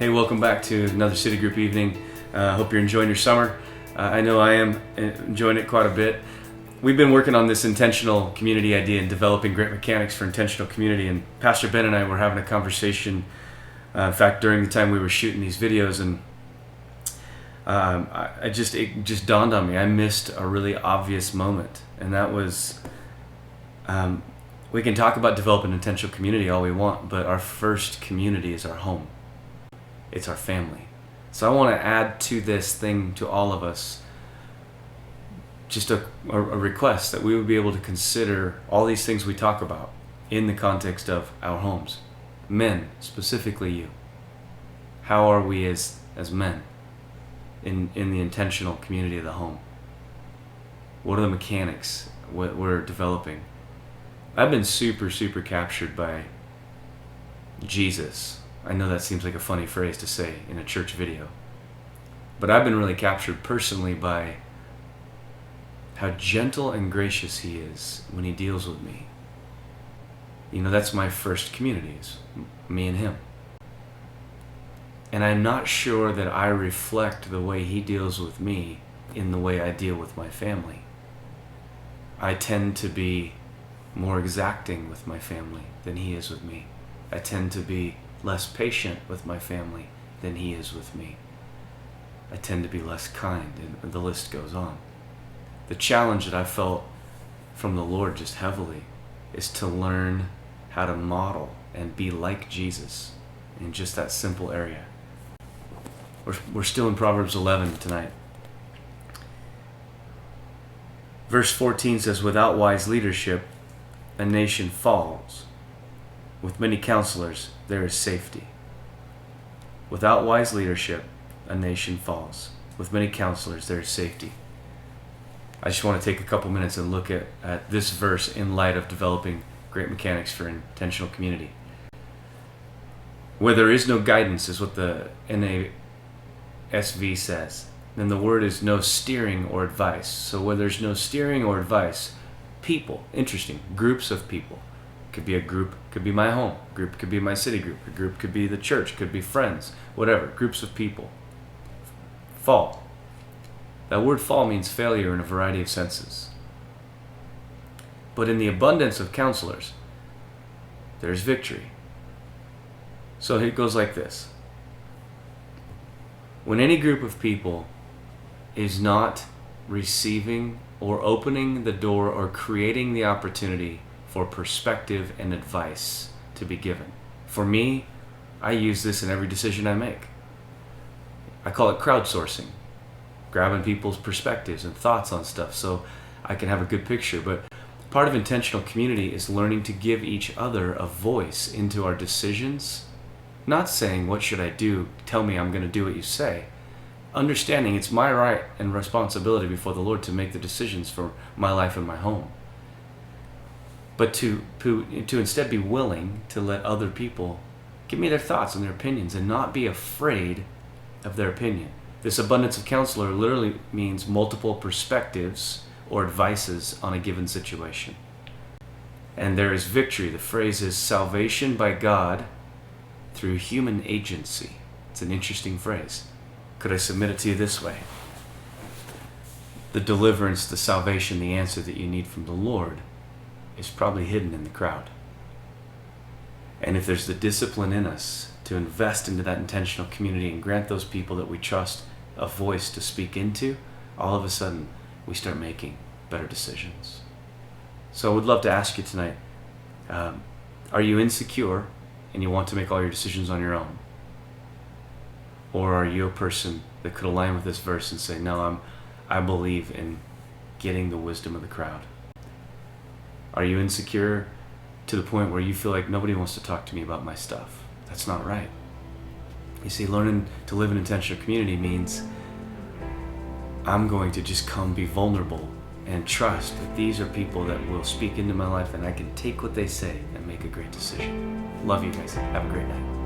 Hey, welcome back to another City Group evening. Hope you're enjoying your summer. I know I am enjoying it quite a bit. We've been working on this intentional community idea and developing great mechanics for intentional community. And Pastor Ben and I were having a conversation, in fact, during the time we were shooting these videos, and it just dawned on me. I missed a really obvious moment, and that was we can talk about developing intentional community all we want, but our first community is our home. It's our family. So I want to add to this thing to all of us just a request that we would be able to consider all these things we talk about in the context of our homes. Men, specifically you. How are we as men in the intentional community of the home? What are the mechanics we're developing? I've been super captured by Jesus. I know that seems like a funny phrase to say in a church video, but I've been really captured personally by how gentle and gracious he is when he deals with me. You know, that's my first community, is me and him. And I'm not sure that I reflect the way he deals with me in the way I deal with my family. I tend to be more exacting with my family than he is with me. I tend to be less patient with my family than he is with me. I tend to be less kind, and the list goes on. The challenge that I felt from the Lord just heavily is to learn how to model and be like Jesus in just that simple area. We're still in Proverbs 11 tonight. Verse 14 says, "Without wise leadership, a nation falls. With many counselors, there is safety." Without wise leadership, a nation falls. With many counselors, there is safety. I just want to take a couple minutes and look at this verse in light of developing great mechanics for intentional community. Where there is no guidance, is what the NASV says. Then the word is no steering or advice. So where there's no steering or advice, people, interesting, groups of people. Could be a group, could be my home. Group could be my city group. A group could be the church, could be friends, whatever. Groups of people. Fall. That word fall means failure in a variety of senses. But in the abundance of counselors, there's victory. So it goes like this. When any group of people is not receiving or opening the door or creating the opportunity for perspective and advice to be given. For me, I use this in every decision I make. I call it crowdsourcing, grabbing people's perspectives and thoughts on stuff so I can have a good picture. But part of intentional community is learning to give each other a voice into our decisions, not saying, "What should I do? Tell me, I'm going to do what you say." Understanding it's my right and responsibility before the Lord to make the decisions for my life and my home. But to instead be willing to let other people give me their thoughts and their opinions and not be afraid of their opinion. This abundance of counselor literally means multiple perspectives or advices on a given situation. And there is victory. The phrase is salvation by God through human agency. It's an interesting phrase. Could I submit it to you this way? The deliverance, the salvation, the answer that you need from the Lord is probably hidden in the crowd. And if there's the discipline in us to invest into that intentional community and grant those people that we trust a voice to speak into, all of a sudden we start making better decisions. So I would love to ask you tonight, are you insecure and you want to make all your decisions on your own? Or are you a person that could align with this verse and say, no, I believe in getting the wisdom of the crowd? Are you insecure to the point where you feel like nobody wants to talk to me about my stuff? That's not right. You see, learning to live in intentional community means I'm going to just come be vulnerable and trust that these are people that will speak into my life and I can take what they say and make a great decision. Love you guys. Have a great night.